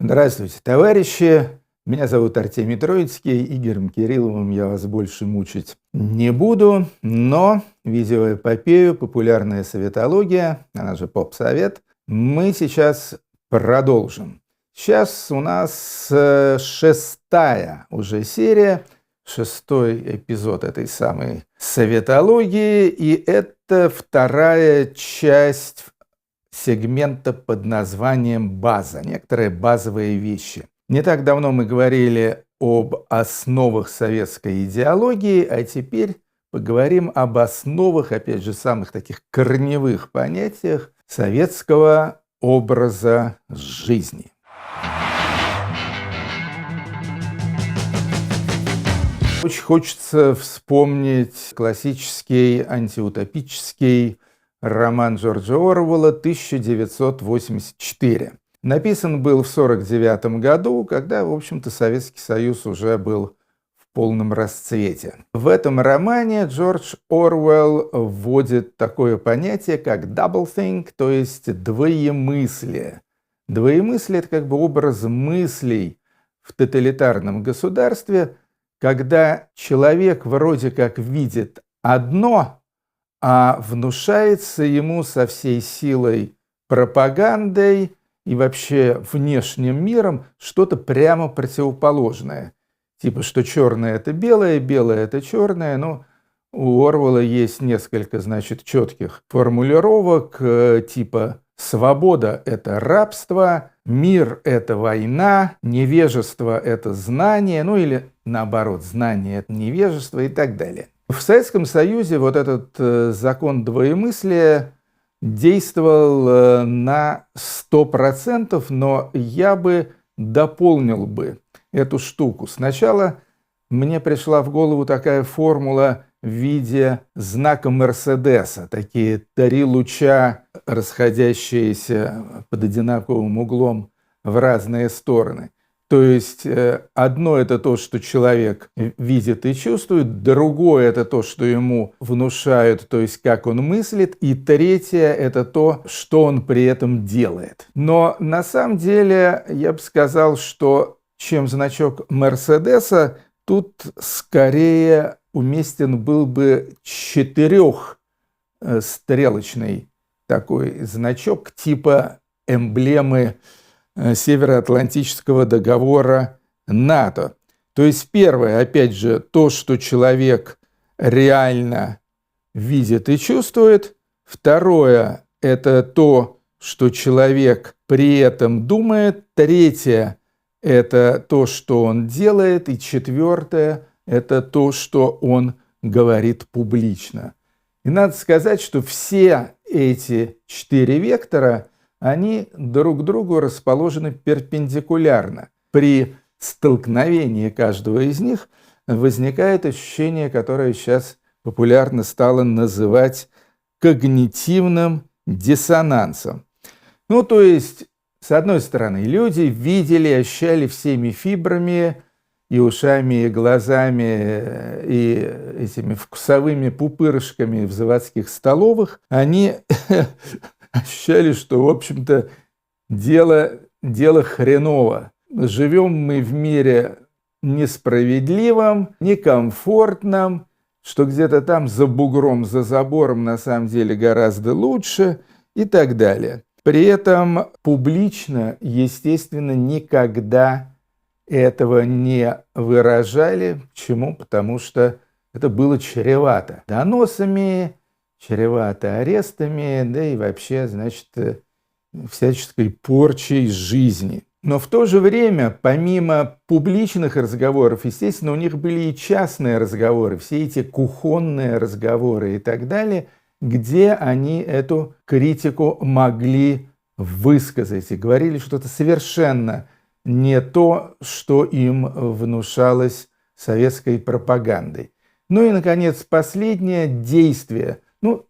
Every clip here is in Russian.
Здравствуйте, товарищи! Меня зовут Артемий Троицкий. Игорем Кирилловым я вас больше мучить не буду, но видеоэпопею «Популярная советология», она же поп-совет, мы сейчас продолжим. Сейчас у нас шестая уже серия, шестой эпизод этой самой советологии, и это вторая часть сегмента под названием «База», некоторые базовые вещи. Не так давно мы говорили об основах советской идеологии, а теперь поговорим об основах, опять же, самых таких корневых понятиях советского образа жизни. Очень хочется вспомнить классический антиутопический роман Джорджа Оруэлла «1984». Написан был в 1949 году, когда, в общем-то, Советский Союз уже был в полном расцвете. В этом романе Джордж Оруэлл вводит такое понятие, как doublethink, то есть двоемыслие. Двоемыслие – это как бы образ мыслей в тоталитарном государстве, когда человек вроде как видит одно, а внушается ему со всей силой пропагандой и вообще внешним миром что-то прямо противоположное. Типа, что черное – это белое, белое – это черное. Ну, у Оруэлла есть несколько, четких формулировок, типа «свобода – это рабство», «мир – это война», «невежество – это знание», ну или наоборот, «знание – это невежество» и так далее. В Советском Союзе вот этот закон двоемыслия действовал на 100%, но я бы дополнил бы эту штуку. Сначала мне пришла в голову такая формула в виде знака Мерседеса. Такие три луча, расходящиеся под одинаковым углом в разные стороны. То есть одно – это то, что человек видит и чувствует, другое – это то, что ему внушают, то есть как он мыслит, и третье – это то, что он при этом делает. Но на самом деле я бы сказал, что чем значок Мерседеса, тут скорее уместен был бы четырехстрелочный такой значок типа эмблемы Североатлантического договора НАТО. То есть первое, опять же, то, что человек реально видит и чувствует. Второе – это то, что человек при этом думает. Третье – это то, что он делает. И четвертое – это то, что он говорит публично. И надо сказать, что все эти четыре вектора – они друг к другу расположены перпендикулярно. При столкновении каждого из них возникает ощущение, которое сейчас популярно стало называть когнитивным диссонансом. Ну, то есть, с одной стороны, люди видели, ощущали всеми фибрами, и ушами, и глазами, и этими вкусовыми пупырышками в заводских столовых, они ощущали, что, в общем-то, дело хреново. Живем мы в мире несправедливом, некомфортном, что где-то там за бугром, за забором на самом деле гораздо лучше и так далее. При этом публично, естественно, никогда этого не выражали. Почему? Потому что это было чревато доносами, чревато арестами, да и вообще, всяческой порчей жизни. Но в то же время, помимо публичных разговоров, естественно, у них были и частные разговоры, все эти кухонные разговоры и так далее, где они эту критику могли высказать и говорили что-то совершенно не то, что им внушалось советской пропагандой. Ну и, наконец, последнее действие.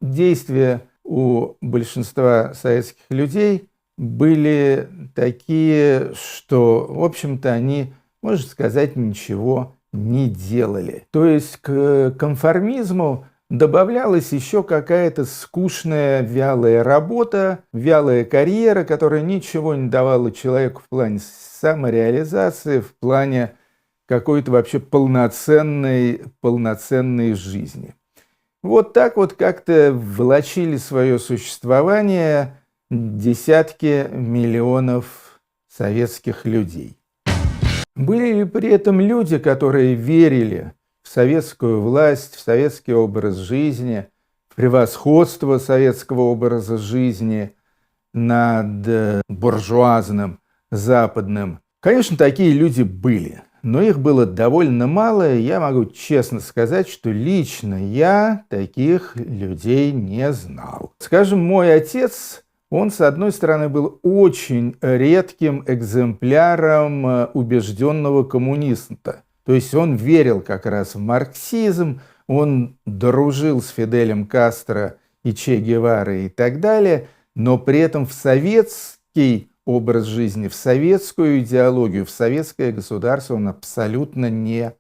Действия у большинства советских людей были такие, что, в общем-то, они, можно сказать, ничего не делали. То есть к конформизму добавлялась еще какая-то скучная, вялая работа, вялая карьера, которая ничего не давала человеку в плане самореализации, в плане какой-то вообще полноценной жизни. Вот так вот как-то влачили свое существование десятки миллионов советских людей. Были ли при этом люди, которые верили в советскую власть, в советский образ жизни, в превосходство советского образа жизни над буржуазным, западным? Конечно, такие люди были, но их было довольно мало, и я могу честно сказать, что лично я таких людей не знал. Скажем, мой отец, он, с одной стороны, был очень редким экземпляром убежденного коммуниста. То есть он верил как раз в марксизм, он дружил с Фиделем Кастро и Че Геварой и так далее, но при этом в советский образ жизни, в советскую идеологию, в советское государство он абсолютно не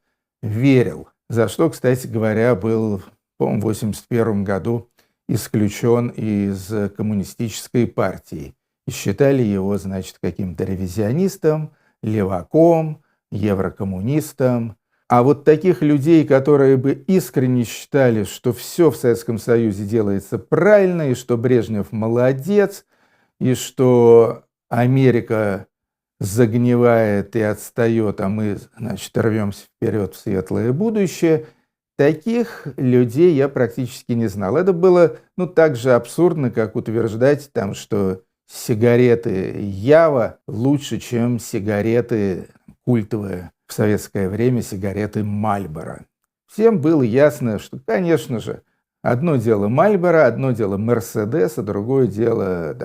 верил. За что, кстати говоря, был, по-моему, в 1981 году исключен из коммунистической партии. И считали его, значит, каким-то ревизионистом, леваком, еврокоммунистом. А вот таких людей, которые бы искренне считали, что все в Советском Союзе делается правильно, и что Брежнев молодец, и что Америка загнивает и отстает, а мы, значит, рвемся вперед в светлое будущее, таких людей я практически не знал. Это было, так же абсурдно, как утверждать, что сигареты Ява лучше, чем сигареты культовые в советское время, сигареты Мальборо. Всем было ясно, что, конечно же, одно дело Мальборо, одно дело Мерседес, а другое дело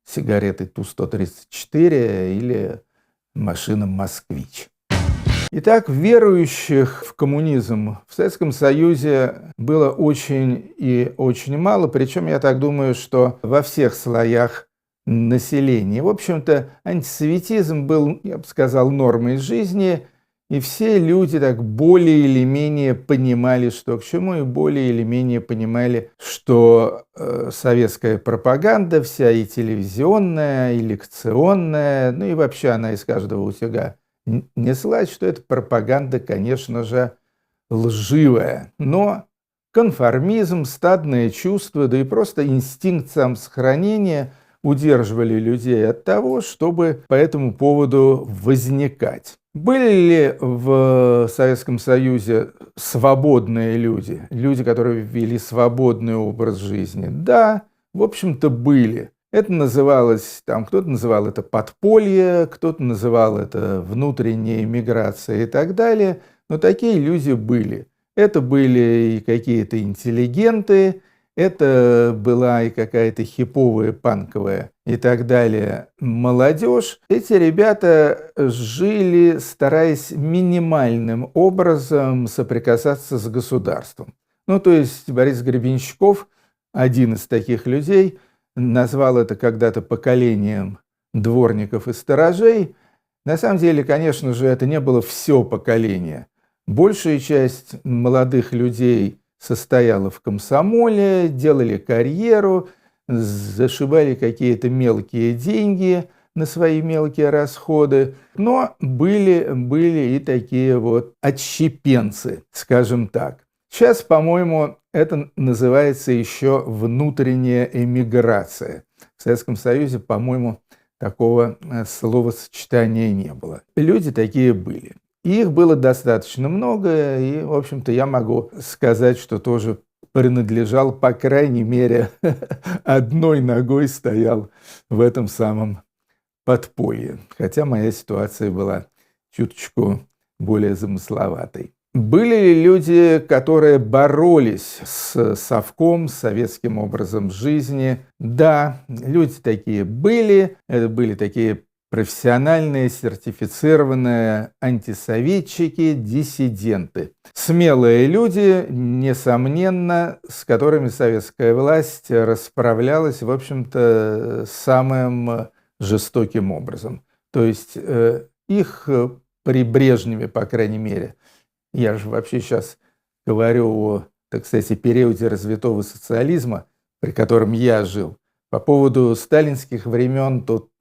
сигареты Ту-134 или машина Москвич. Итак, верующих в коммунизм в Советском Союзе было очень и очень мало, причем я так думаю, что во всех слоях населения. В общем-то, антисоветизм был, я бы сказал, нормой жизни, и все люди так более или менее понимали, что к чему, и более или менее понимали, что советская пропаганда вся, и телевизионная, и лекционная, и вообще она из каждого утюга неслась, что эта пропаганда, конечно же, лживая. Но конформизм, стадное чувство, да и просто инстинкт самосохранения удерживали людей от того, чтобы по этому поводу возникать. Были ли в Советском Союзе свободные люди, люди, которые вели свободный образ жизни? Да, в общем-то, были. Это называлось, кто-то называл это подполье, кто-то называл это внутренняя миграция и так далее, но такие люди были. Это были и какие-то интеллигенты, это была и какая-то хиповая, панковая и так далее молодежь. Эти ребята жили, стараясь минимальным образом соприкасаться с государством. То есть Борис Гребенщиков, один из таких людей, назвал это когда-то поколением дворников и сторожей. На самом деле, конечно же, это не было все поколение. Большая часть молодых людей состояла в комсомоле, делали карьеру, зашибали какие-то мелкие деньги на свои мелкие расходы. Но были и такие вот отщепенцы, скажем так. Сейчас, по-моему, это называется еще внутренняя эмиграция. В Советском Союзе, по-моему, такого словосочетания не было. Люди такие были. И их было достаточно много, и, в общем-то, я могу сказать, что тоже принадлежал, по крайней мере, одной ногой стоял в этом самом подполье. Хотя моя ситуация была чуточку более замысловатой. Были ли люди, которые боролись с совком, с советским образом жизни? Да, люди такие были. Это были такие профессиональные, сертифицированные антисоветчики, диссиденты. Смелые люди, несомненно, с которыми советская власть расправлялась, в общем-то, самым жестоким образом. То есть их при Брежневе, по крайней мере, я же вообще сейчас говорю о так сказать, о периоде развитого социализма, при котором я жил. По поводу сталинских времен тут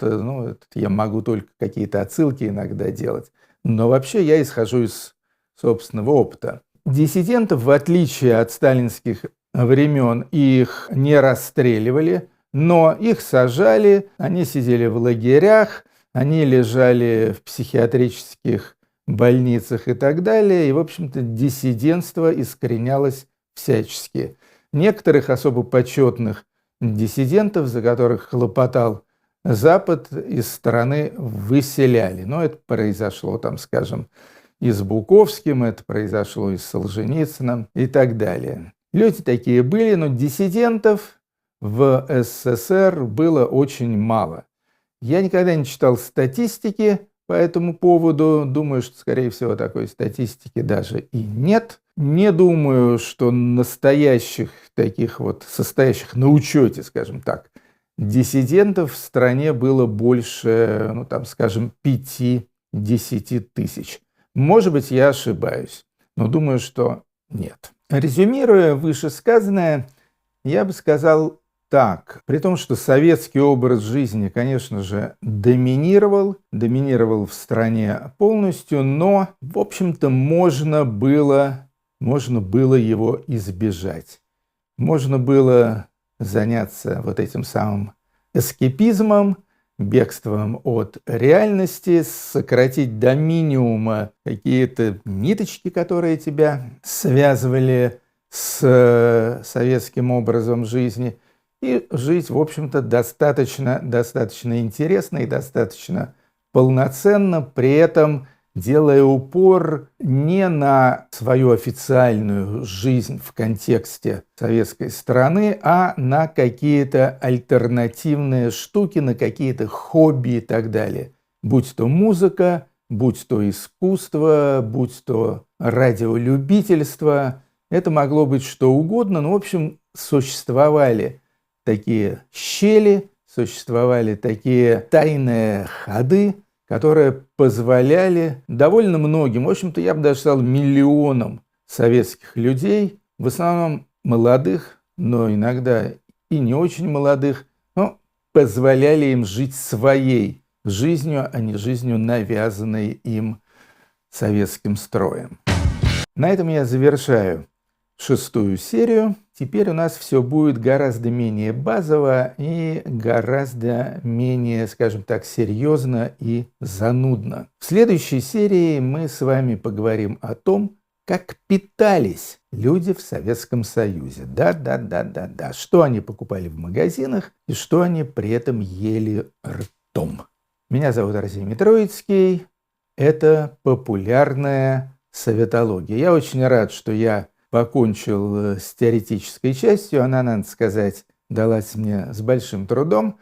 я могу только какие-то отсылки иногда делать. Но вообще я исхожу из собственного опыта. Диссидентов, в отличие от сталинских времен, их не расстреливали, но их сажали, они сидели в лагерях, они лежали в психиатрических больницах и так далее. И, в общем-то, диссидентство искоренялось всячески. Некоторых особо почетных диссидентов, за которых хлопотал Запад, из страны выселяли. Но это произошло, скажем, и с Буковским, это произошло и с Солженицыным и так далее. Люди такие были, но диссидентов в СССР было очень мало. Я никогда не читал статистики по этому поводу. Думаю, что, скорее всего, такой статистики даже и нет. Не думаю, что настоящих таких состоящих на учете, скажем так, диссидентов в стране было больше, скажем, 5-10 тысяч. Может быть, я ошибаюсь, но думаю, что нет. Резюмируя вышесказанное, я бы сказал так. При том, что советский образ жизни, конечно же, доминировал в стране полностью, но, в общем-то, можно было его избежать. Можно было заняться этим самым эскепизмом, бегством от реальности, сократить до минимума какие-то ниточки, которые тебя связывали с советским образом жизни, и жить, в общем-то, достаточно интересно и достаточно полноценно, при этом делая упор не на свою официальную жизнь в контексте советской страны, а на какие-то альтернативные штуки, на какие-то хобби и так далее. Будь то музыка, будь то искусство, будь то радиолюбительство. Это могло быть что угодно, но, в общем, существовали такие щели, существовали такие тайные ходы, которые позволяли довольно многим, в общем-то, я бы даже сказал, миллионам советских людей, в основном молодых, но иногда и не очень молодых, но позволяли им жить своей жизнью, а не жизнью, навязанной им советским строем. На этом я завершаю 6-ю серию. Теперь у нас все будет гораздо менее базово и гораздо менее, скажем так, серьезно и занудно. В следующей серии мы с вами поговорим о том, как питались люди в Советском Союзе. Да. Что они покупали в магазинах и что они при этом ели ртом. Меня зовут Арсений Троицкий. Это популярная советология. Я очень рад, что я покончил с теоретической частью. Она, надо сказать, далась мне с большим трудом.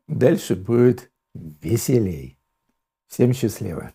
Дальше будет веселей. Всем счастливо.